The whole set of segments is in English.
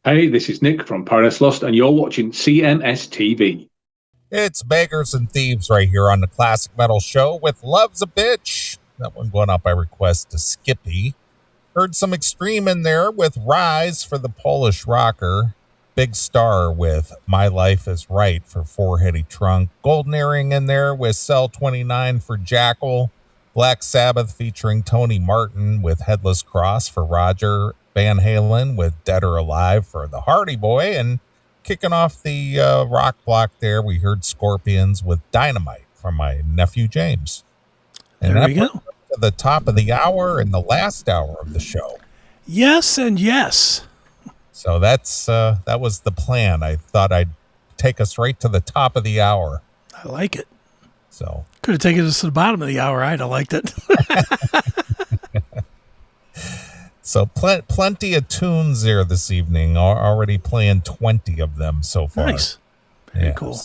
Hey, this is Nick from Paradise Lost, and you're watching CMS TV. It's Beggars and Thieves right here on the Classic Metal Show with Love's a Bitch. That one going up by request to Skippy. Heard some Extreme in there with Rise for the Polish rocker. Big Star with My Life is Right for Four-Heady Trunk. Golden Earring in there with Cell 29 for Jackal. Black Sabbath featuring Tony Martin with Headless Cross for Roger. Van Halen with Dead or Alive for the Hardy Boy. And kicking off the rock block there, we heard Scorpions with Dynamite from my nephew James. And there we go. To the top of the hour and the last hour of the show. Yes and yes. So that was the plan. I thought I'd take us right to the top of the hour. I like it. So could have taken us to the bottom of the hour. I'd have liked it. So plenty of tunes there this evening. Already playing 20 of them so far. Nice. Very cool.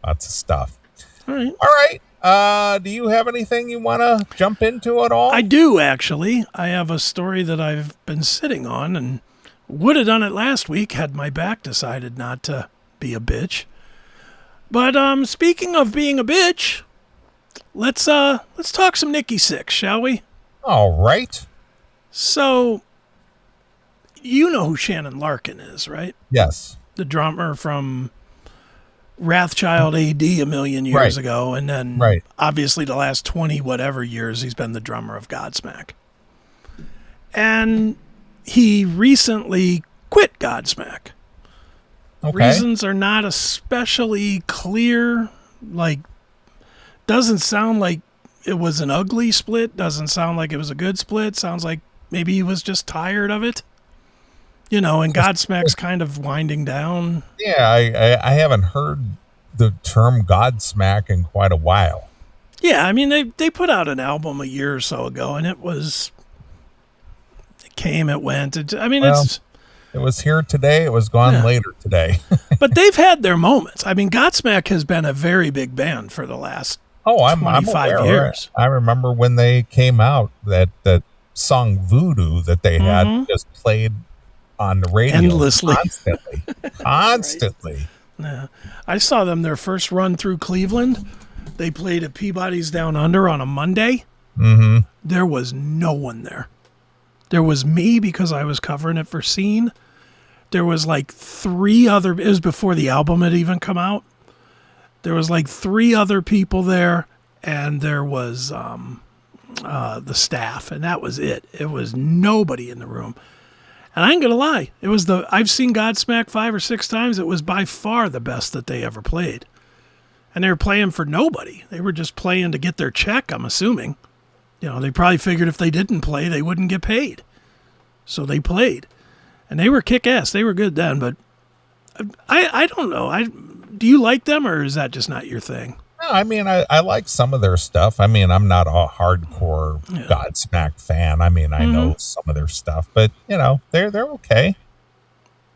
Lots of stuff. All right. Do you have anything you want to jump into at all? I do, actually. I have a story that I've been sitting on and would have done it last week had my back decided not to be a bitch. But speaking of being a bitch, let's talk some Nikki Sixx, shall we? All right. So, you know who Shannon Larkin is, right? Yes. The drummer from Wrathchild AD a million years ago, and then obviously the last 20 whatever years he's been the drummer of Godsmack. And he recently quit Godsmack. Okay. Reasons are not especially clear. Like, doesn't sound like it was an ugly split. Doesn't sound like it was a good split. Sounds like maybe he was just tired of it. You know, and Godsmack's kind of winding down. Yeah, I haven't heard the term Godsmack in quite a while. Yeah, I mean, they put out an album a year or so ago, and it came, it went. It was here today. It was gone later today. But they've had their moments. I mean, Godsmack has been a very big band for the last 25 years. I remember when they came out, that song Voodoo that they had just played on the radio endlessly. Constantly. Yeah. I saw them their first run through Cleveland. They played at Peabody's Down Under on a Monday. Mm-hmm. There was no one there. There was me because I was covering it for Scene. There was like three other, it was before the album had even come out. There was like three other people there, and there was the staff, and that was it. It was nobody in the room. And I ain't gonna lie, I've seen Godsmack 5 or 6 times. It was by far the best that they ever played. And they were playing for nobody. They were just playing to get their check, I'm assuming. You know, they probably figured if they didn't play, they wouldn't get paid. So they played. And they were kick-ass. They were good then, but I don't know. Do you like them, or is that just not your thing? No, I mean, I like some of their stuff. I mean, I'm not a hardcore Godsmack fan. I mean, I know some of their stuff, but, you know, they're okay.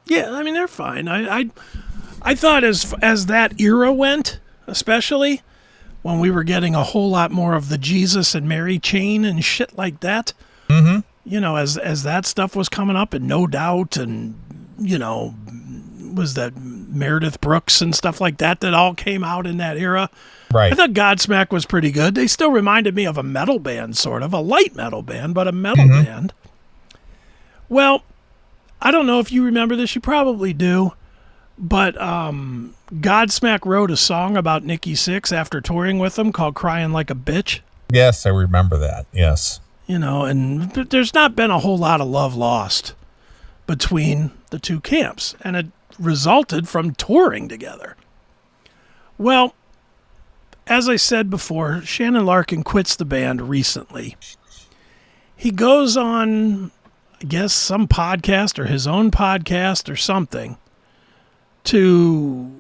Yeah, I mean, they're fine. I thought as that era went, especially when we were getting a whole lot more of the Jesus and Mary chain and shit like that, you know, as that stuff was coming up, and No Doubt, and, you know, was that Meredith Brooks and stuff like that all came out in that era. Right. I thought Godsmack was pretty good. They still reminded me of a metal band, sort of. A light metal band, but a metal band. Well, I don't know if you remember this. You probably do. But Godsmack wrote a song about Nikki Sixx after touring with them called Crying Like a Bitch. Yes, I remember that. Yes. You know, and there's not been a whole lot of love lost between the two camps. And it resulted from touring together. Well, as I said before, Shannon Larkin quits the band recently. He goes on, I guess, some podcast or his own podcast or something to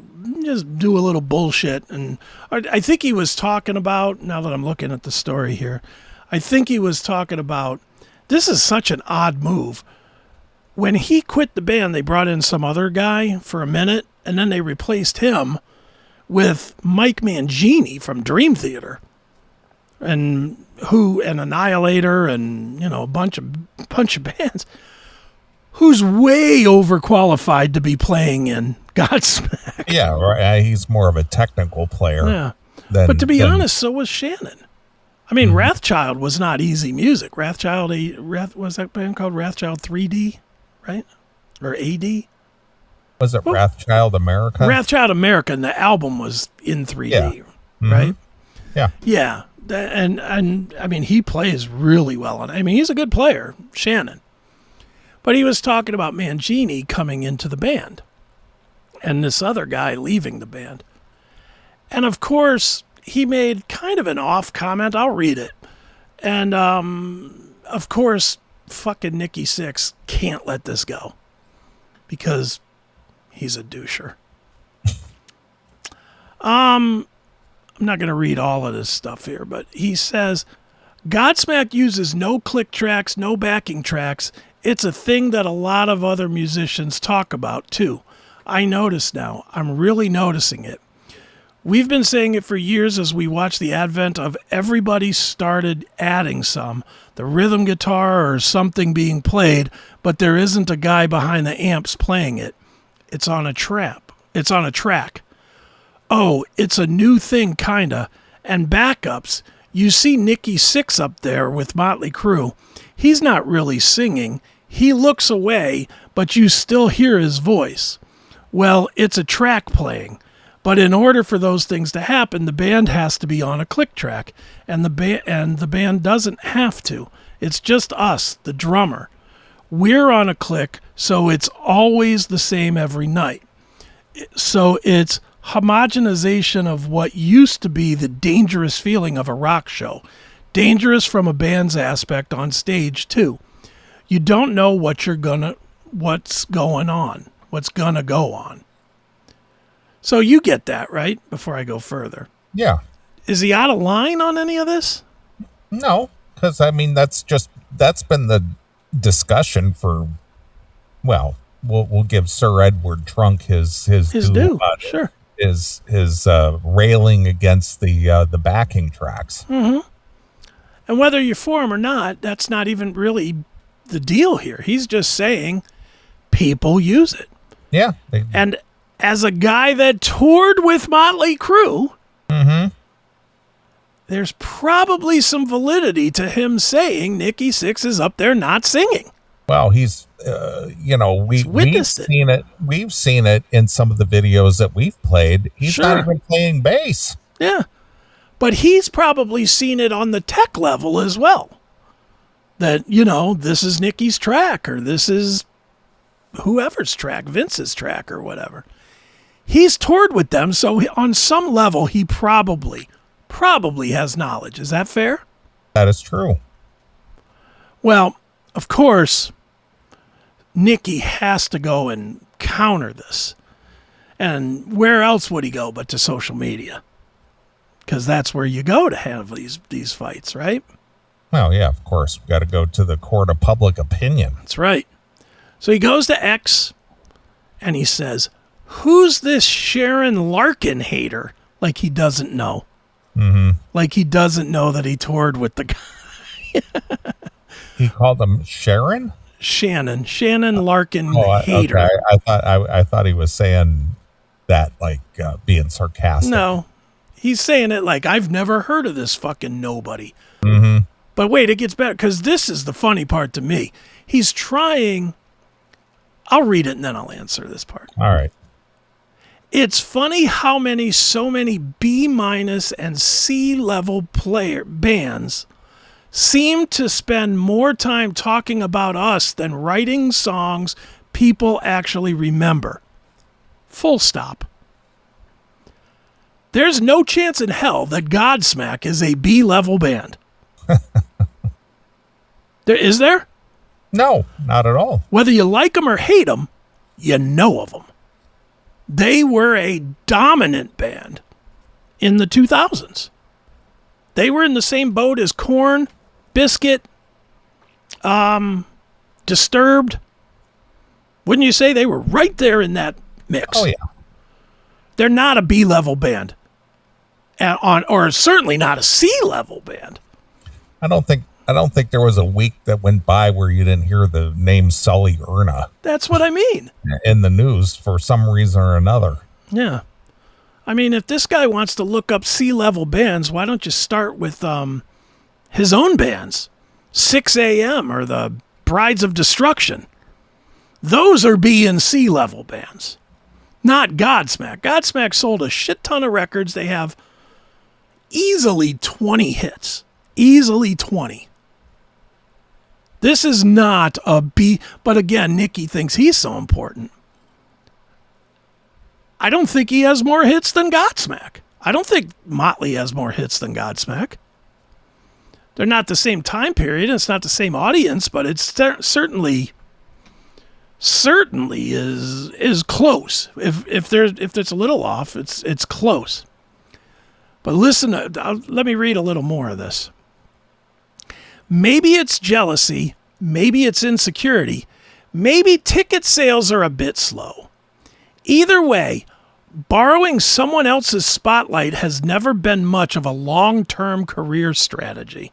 just do a little bullshit. And I think he was talking about, now that I'm looking at the story here, I think he was talking about, this is such an odd move. When he quit the band, they brought in some other guy for a minute, and then they replaced him with Mike Mangini from Dream Theater, and Annihilator, and, you know, a bunch of bands. who's way overqualified to be playing in Godsmack. Yeah, right. He's more of a technical player. Yeah. But to be honest, so was Shannon. I mean, Wrathchild was not easy music. Was that band called Wrathchild 3D, right? Or AD? Was it Wrathchild America? Wrathchild America, and the album was in 3D, right? Yeah. Yeah. And I mean, he plays really well on it. I mean, he's a good player, Shannon. But he was talking about Mangini coming into the band and this other guy leaving the band. And of course, he made kind of an off comment. I'll read it. And of course, fucking Nikki Sixx can't let this go because he's a doucher. I'm not going to read all of this stuff here, but he says, Godsmack uses no click tracks, no backing tracks. It's a thing that a lot of other musicians talk about, too. I notice now. I'm really noticing it. We've been saying it for years as we watch the advent of everybody started adding the rhythm guitar or something being played, but there isn't a guy behind the amps playing it. It's on a track. Oh, it's a new thing, kinda. And backups. You see Nikki Sixx up there with Motley Crue. He's not really singing. He looks away, but you still hear his voice. Well, it's a track playing. But in order for those things to happen, the band has to be on a click track, and the band doesn't have to. It's just us, the drummer. We're on a click, so it's always the same every night. So it's homogenization of what used to be the dangerous feeling of a rock show. Dangerous from a band's aspect on stage, too. You don't know what's gonna go on. So you get that, right? Before I go further. Yeah. Is he out of line on any of this? No, because I mean that's been the discussion for. Well, we'll give Sir Edward Trunk his due. Sure. His railing against the backing tracks. Mm-hmm. And whether you're for him or not, that's not even really the deal here. He's just saying people use it. Yeah. And as a guy that toured with Motley Crue, there's probably some validity to him saying Nikki Sixx is up there not singing. Well, he's, we've seen it. We've seen it in some of the videos that we've played. He's not even playing bass. Yeah. But he's probably seen it on the tech level as well. That, this is Nikki's track, or this is whoever's track, Vince's track, or whatever. He's toured with them, so on some level, he probably has knowledge. Is that fair? That is true. Well, of course, Nikki has to go and counter this. And where else would he go but to social media? Because that's where you go to have these fights, right? Well, yeah, of course. We've got to go to the court of public opinion. That's right. So he goes to X, and he says, who's this Sharon Larkin hater? Like he doesn't know. Mm-hmm. Like he doesn't know that he toured with the guy. He called him Sharon? Shannon Larkin hater. Okay. I thought he was saying that like being sarcastic. No, he's saying it like I've never heard of this fucking nobody. Mm-hmm. But wait, it gets better because this is the funny part to me. He's trying. I'll read it and then I'll answer this part. All right. It's funny how so many B- and C level bands seem to spend more time talking about us than writing songs people actually remember. Full stop. There's no chance in hell that Godsmack is a B-level band. Is there? No, not at all. Whether you like them or hate them, you know of them. They were a dominant band in the 2000s. They were in the same boat as Korn, Biscuit, Disturbed. Wouldn't you say they were right there in that mix? Oh, yeah. They're not a B-level band, or certainly not a C-level band. I don't think I don't think there was a week that went by where you didn't hear the name Sully Erna That's what I mean. in the news for some reason or another. Yeah. I mean, if this guy wants to look up C-level bands, why don't you start with his own bands? 6 a.m. or the Brides of Destruction. Those are B and C level bands, not Godsmack. Godsmack sold a shit ton of records. They have easily 20 hits. Easily 20. This is not a B, but again, Nikki thinks he's so important. I don't think he has more hits than Godsmack. I don't think Motley has more hits than Godsmack. They're not the same time period. It's not the same audience, but it's certainly is close. If there's a little off, it's close. But listen, let me read a little more of this. Maybe it's jealousy, maybe it's insecurity, maybe ticket sales are a bit slow. Either way, borrowing someone else's spotlight has never been much of a long-term career strategy.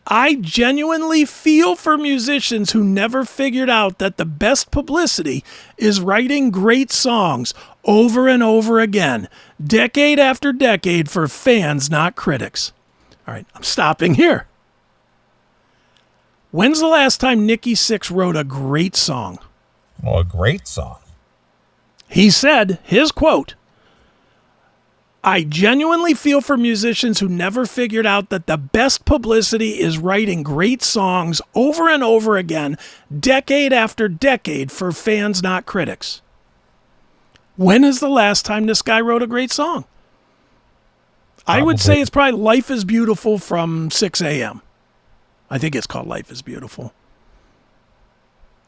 I genuinely feel for musicians who never figured out that the best publicity is writing great songs over and over again, decade after decade, for fans, not critics. All right, I'm stopping here. When's the last time Nikki Sixx wrote a great song? Well, a great song. He said, his quote, I genuinely feel for musicians who never figured out that the best publicity is writing great songs over and over again, decade after decade, for fans, not critics. When is the last time this guy wrote a great song? I would say it's probably Life is Beautiful from 6 a.m. I think it's called Life is Beautiful.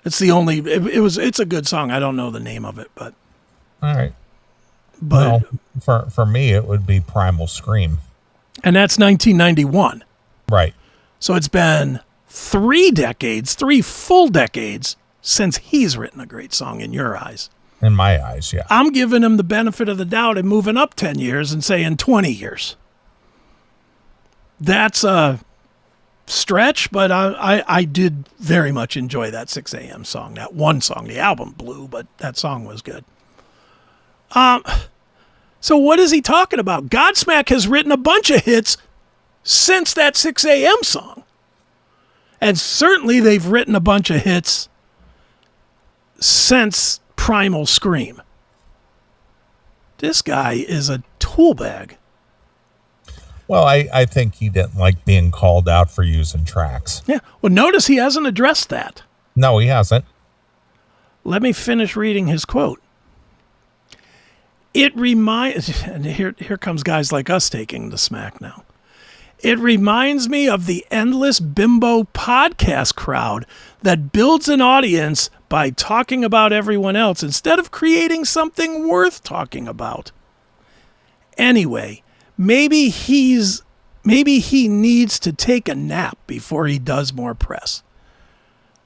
It's the only, it's a good song. I don't know the name of it, but. All right. But well, for me, it would be Primal Scream. And that's 1991. Right. So it's been 3 full decades since he's written a great song in your eyes. In my eyes, yeah. I'm giving him the benefit of the doubt and moving up 10 years and saying 20 years. That's a stretch, but I did very much enjoy that 6 a.m. song. That one song, the album blew, but that song was good. So what is he talking about? Godsmack has written a bunch of hits since that 6 a.m. song. And certainly they've written a bunch of hits since Primal Scream. This guy is a tool bag. Well, I think he didn't like being called out for using tracks. Yeah. Well, notice he hasn't addressed that. No, he hasn't. Let me finish reading his quote. It reminds, and here comes guys like us taking the smack now. It reminds me of the endless bimbo podcast crowd that builds an audience by talking about everyone else instead of creating something worth talking about. Anyway, maybe he needs to take a nap before he does more press.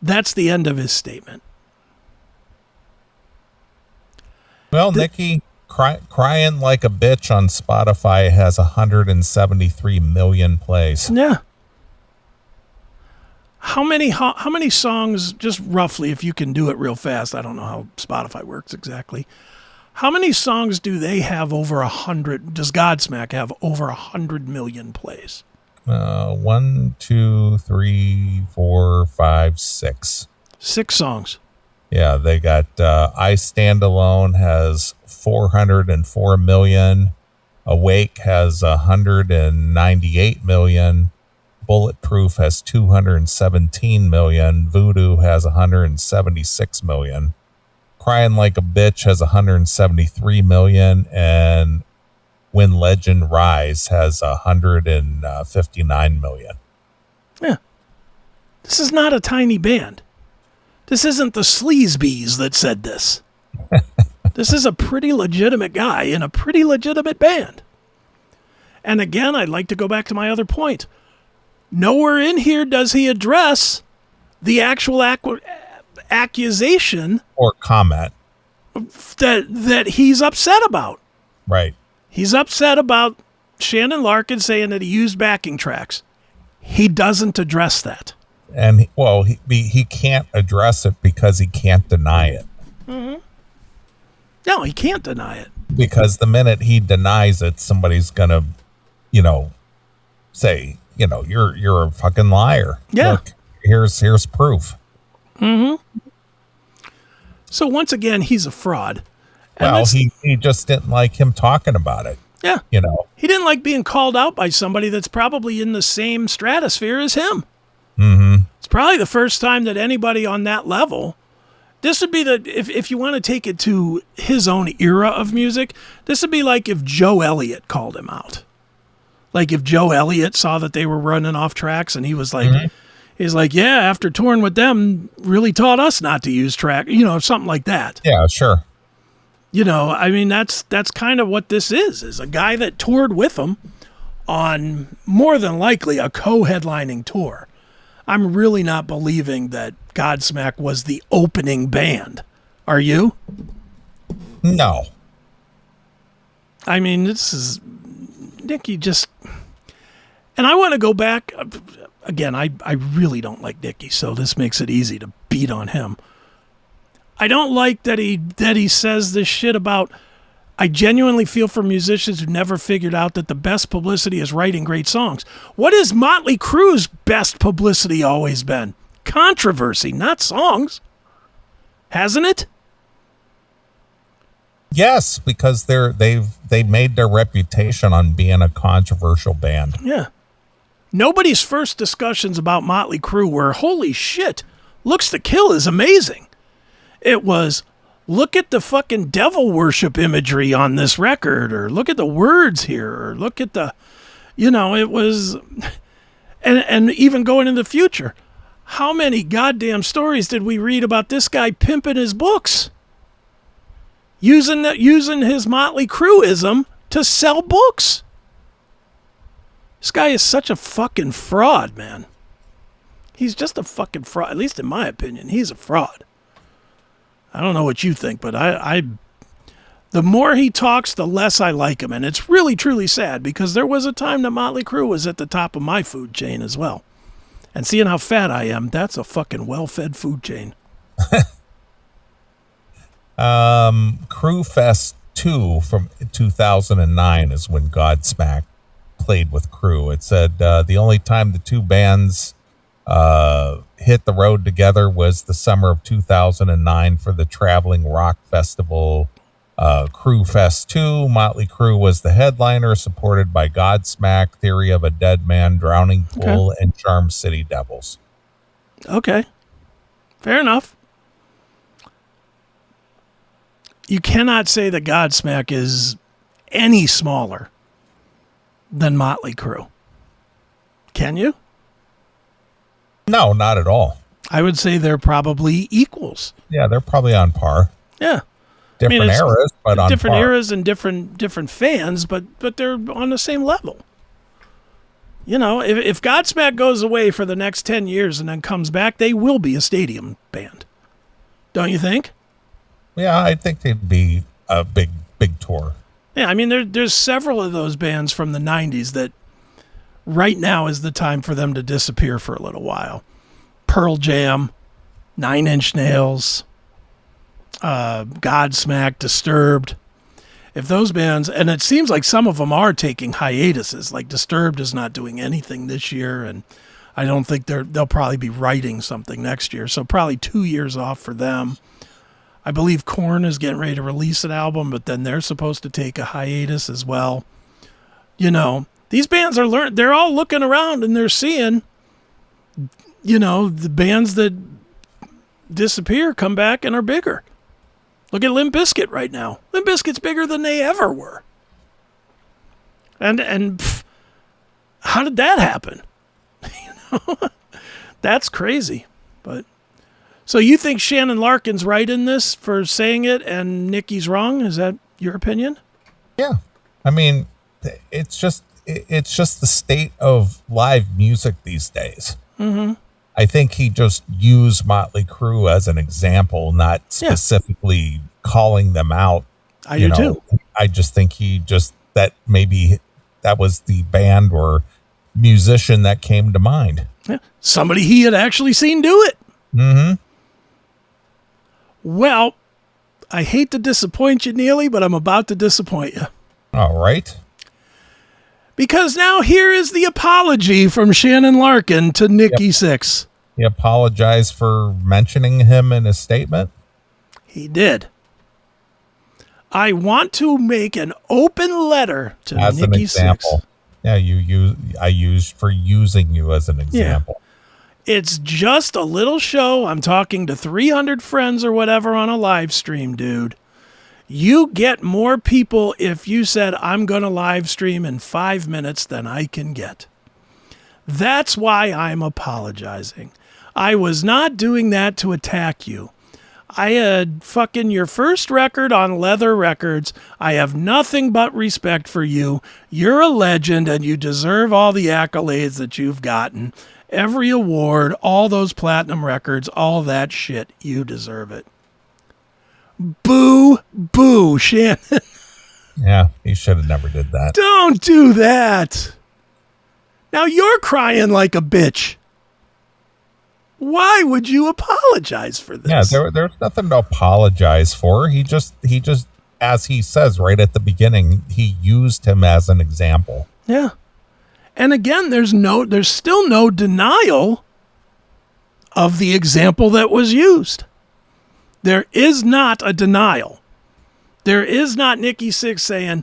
That's the end of his statement. Well, Nikki, Crying Like a Bitch on Spotify has 173 million plays. Yeah. How many songs, just roughly, if you can do it real fast, I don't know how Spotify works exactly. How many songs do they have over 100? Does Godsmack have over 100 million plays? 1, 2, 3, 4, 5, 6. 6 songs. Yeah, they got I Stand Alone has 404 million. Awake has 198 million. Bulletproof has 217 million. Voodoo has 176 million. Crying Like a Bitch has 173 million. And When Legend Rise has 159 million. Yeah. This is not a tiny band. This isn't the Sleazebees that said this. This is a pretty legitimate guy in a pretty legitimate band. And again, I'd like to go back to my other point. Nowhere in here does he address the actual accusation or comment that he's upset about. Right. He's upset about Shannon Larkin saying that he used backing tracks. He doesn't address that. And he can't address it because he can't deny it. Mm-hmm. No, he can't deny it. Because the minute he denies it, somebody's gonna, say, you're a fucking liar. Yeah. Look, here's proof. Mm-hmm. So once again, he's a fraud. And well, he just didn't like him talking about it. Yeah. He didn't like being called out by somebody that's probably in the same stratosphere as him. Mm-hmm. It's probably the first time that anybody on that level. This would be if you want to take it to his own era of music, this would be like if Joe Elliott called him out. Like if Joe Elliott saw that they were running off tracks and he was like, mm-hmm. He's like, yeah, after touring with them, really taught us not to use track, something like that. Yeah, sure. That's kind of what this is a guy that toured with them on more than likely a co-headlining tour. I'm really not believing that Godsmack was the opening band. Are you? No. This is Nikki just, and I want to go back again. I really don't like Nikki, so this makes it easy to beat on him. I don't like that he says this shit about, I genuinely feel for musicians who never figured out that the best publicity is writing great songs. What is Motley Crue's best publicity always been? Controversy, not songs. Hasn't it? Yes, because they've made their reputation on being a controversial band. Yeah. Nobody's first discussions about Motley Crue were, holy shit, Looks to Kill is amazing. It was, look at the fucking devil worship imagery on this record, or look at the words here, or look at the, it was, and even going in the future, how many goddamn stories did we read about this guy pimping his books? Using his Motley Crueism to sell books. This guy is such a fucking fraud, man. He's just a fucking fraud, at least in my opinion. He's a fraud. I don't know what you think, but I the more he talks, the less I like him. And it's really, truly sad because there was a time that Motley Crue was at the top of my food chain as well. And seeing how fat I am, that's a fucking well-fed food chain. Crue Fest 2 from 2009 is when Godsmack played with Crue. It said the only time the two bands hit the road together was the summer of 2009 for the traveling rock festival Crue Fest 2. Motley Crue was the headliner, supported by Godsmack, Theory of a Dead Man, Drowning Pool, and Charm City Devils. Okay. Fair enough. You cannot say that Godsmack is any smaller than Motley Crue. Can you? No, not at all. I would say they're probably equals. Yeah, they're probably on par. Yeah. Different eras, but on different par. eras and different fans, but they're on the same level. If Godsmack goes away for the next 10 years and then comes back, they will be a stadium band. Don't you think? Yeah, I think they'd be a big tour. Yeah, there's several of those bands from the 90s that right now is the time for them to disappear for a little while. Pearl Jam, 9 Inch Nails, Godsmack, Disturbed. If those bands, and it seems like some of them are taking hiatuses, like Disturbed is not doing anything this year, and I don't think they'll probably be writing something next year, so probably 2 years off for them. I believe Korn is getting ready to release an album, but then they're supposed to take a hiatus as well. These bands they're all looking around and they're seeing, the bands that disappear come back and are bigger. Look at Limp Bizkit right now. Limp Bizkit's bigger than they ever were. And how did that happen? That's crazy. But so you think Shannon Larkin's right in this for saying it and Nikki's wrong? Is that your opinion? Yeah. It's just the state of live music these days. Mm-hmm. I think he just used Motley Crue as an example, not specifically calling them out. I do too. I just think that maybe that was the band or musician that came to mind. Yeah. Somebody he had actually seen do it. Mm-hmm. Well, I hate to disappoint you, Neely, but I'm about to disappoint you. All right. Because now here is the apology from Shannon Larkin to Nikki Sixx. He apologized for mentioning him in a statement? He did. I want to make an open letter to as Nikki an example. Sixx. Yeah, I used for using you as an example. Yeah. It's just a little show. I'm talking to 300 friends or whatever on a live stream, dude. You get more people if you said, I'm going to live stream in 5 minutes than I can get. That's why I'm apologizing. I was not doing that to attack you. I had fucking your first record on Leather Records. I have nothing but respect for you. You're a legend and you deserve all the accolades that you've gotten. Every award, all those platinum records, all that shit. You deserve it. Boo, boo, Shannon. Yeah, he should have never did that. Don't do that. Now you're crying like a bitch. Why would you apologize for this? Yeah, there's nothing to apologize for. He just, as he says right at the beginning, he used him as an example. Yeah. And again, there's still no denial of the example that was used. There is not a denial. There is not Nikki Sixx saying,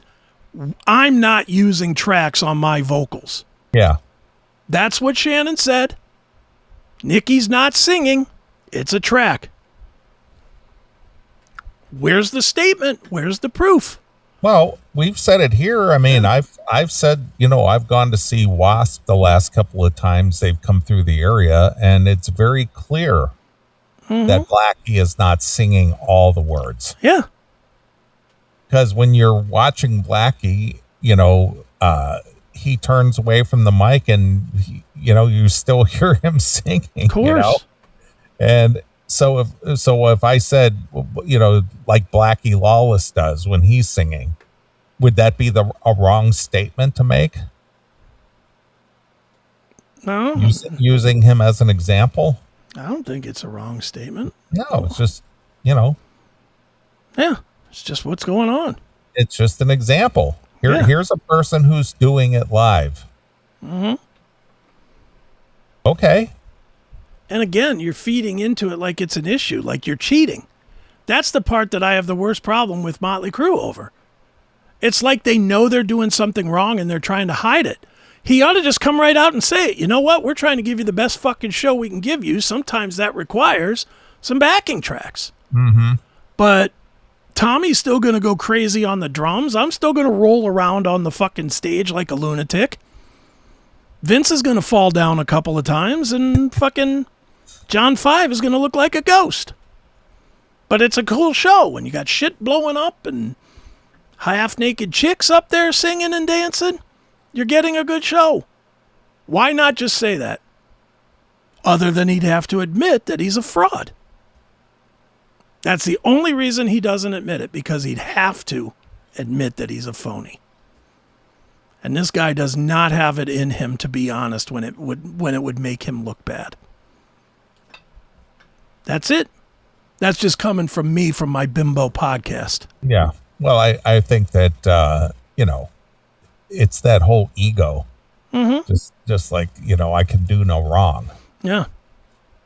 I'm not using tracks on my vocals. Yeah. That's what Shannon said. Nikki's not singing. It's a track. Where's the statement? Where's the proof? Well, we've said it here. I mean, I've said, I've gone to see Wasp the last couple of times they've come through the area, and it's very clear that Blackie is not singing all the words. Yeah. Because when you're watching Blackie, he turns away from the mic and, you still hear him singing. Of course. And so if I said, like Blackie Lawless does when he's singing, would that be a wrong statement to make? No. Using him as an example? I don't think it's a wrong statement. No, it's just, Yeah, it's just what's going on. It's just an example. Here's a person who's doing it live. Mm-hmm. Okay. And again, you're feeding into it like it's an issue, like you're cheating. That's the part that I have the worst problem with Motley Crue over. It's like they know they're doing something wrong and they're trying to hide it. He ought to just come right out and say it. You know what? We're trying to give you the best fucking show we can give you. Sometimes that requires some backing tracks. Mm-hmm. But Tommy's still going to go crazy on the drums. I'm still going to roll around on the fucking stage like a lunatic. Vince is going to fall down a couple of times and fucking John 5 is going to look like a ghost. But it's a cool show when you got shit blowing up and half-naked chicks up there singing and dancing. You're getting a good show. Why not just say that? Other than he'd have to admit that he's a fraud. That's the only reason he doesn't admit it, because he'd have to admit that he's a phony. And this guy does not have it in him to be honest when it would make him look bad. That's it. That's just coming from me, from my bimbo podcast. Yeah. Well, I think that, it's that whole ego. Mm-hmm. Just like, I can do no wrong. Yeah.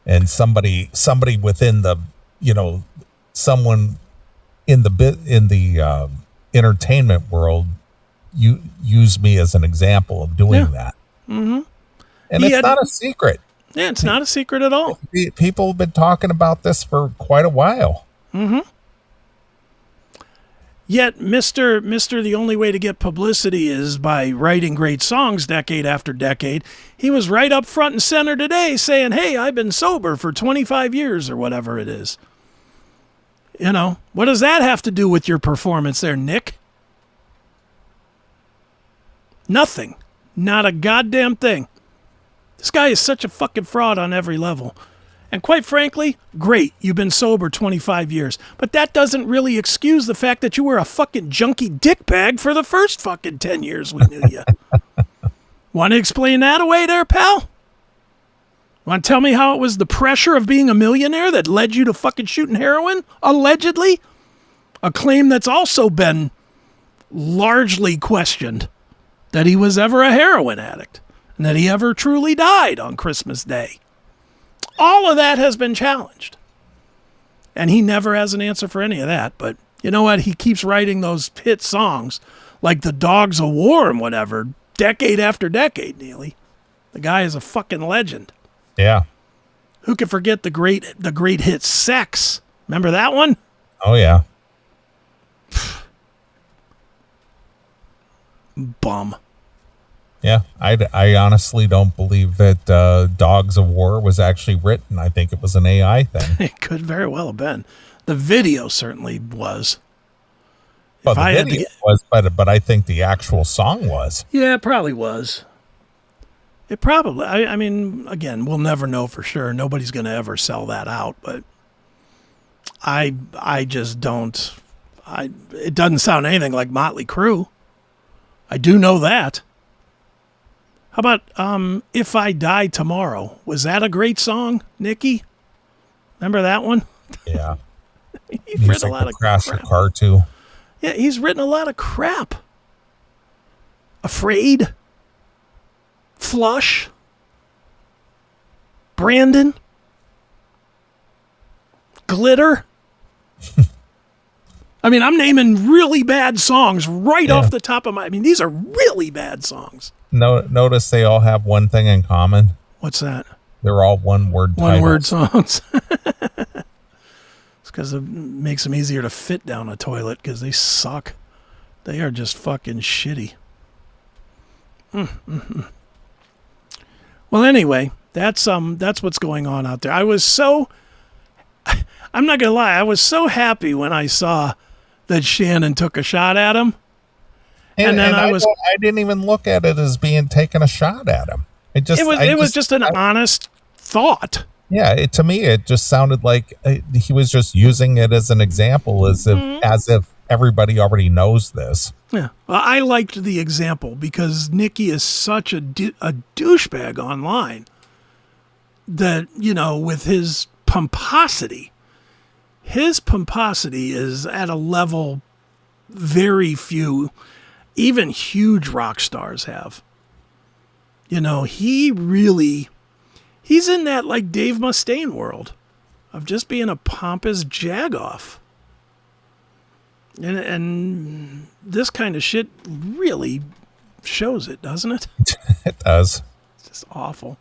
And somebody within the, someone in the entertainment world, you use me as an example of doing that. Mm-hmm. And it's not a secret. Yeah, it's not a secret at all. People have been talking about this for quite a while. Mm-hmm. Yet, Mr. The only way to get publicity is by writing great songs decade after decade. He was right up front and center today saying, hey, I've been sober for 25 years or whatever it is. What does that have to do with your performance there, Nick? Nothing. Not a goddamn thing. This guy is such a fucking fraud on every level. And quite frankly, great, you've been sober 25 years. But that doesn't really excuse the fact that you were a fucking junkie dickbag for the first fucking 10 years we knew you. Want to explain that away there, pal? Want to tell me how it was the pressure of being a millionaire that led you to fucking shooting heroin, allegedly? A claim that's also been largely questioned, that he was ever a heroin addict and that he ever truly died on Christmas Day. All of that has been challenged. And he never has an answer for any of that. But you know what? He keeps writing those hit songs like The Dogs of War and whatever, decade after decade, Neely. The guy is a fucking legend. Yeah. Who could forget the great hit Sex? Remember that one? Oh, yeah. Bum. Yeah, I honestly don't believe that Dogs of War was actually written. I think it was an AI thing. It could very well have been. The video certainly was. Well, the video was, but I think the actual song was. Yeah, it probably was. It probably, I mean, again, we'll never know for sure. Nobody's going to ever sell that out, but I just don't, it doesn't sound anything like Motley Crue. I do know that. How about If I Die Tomorrow? Was that a great song, Nikki? Remember that one? Yeah. He's written a lot of crash crap. Your car too. Yeah, he's written a lot of crap. Afraid. Flush. Brandon. Glitter. I mean, I'm naming really bad songs right off the top of my... I mean, these are really bad songs. Notice they all have one thing in common. What's that? They're all one-word titles. One-word songs. It's because it makes them easier to fit down a toilet because they suck. They are just fucking shitty. Mm-hmm. Well, anyway, that's what's going on out there. I'm not gonna lie, I was so happy when I saw that Shannon took a shot at him. And then I didn't even look at it as being taking a shot at him. It was just an honest thought. Yeah, to me, it just sounded like he was just using it as an example, as if everybody already knows this. Yeah, well, I liked the example because Nikki is such a douchebag online that, you know, with his pomposity is at a level very few, even huge rock stars have. You know, he's in that like Dave Mustaine world of just being a pompous jagoff. And this kind of shit really shows it, doesn't it? It does. It's just awful.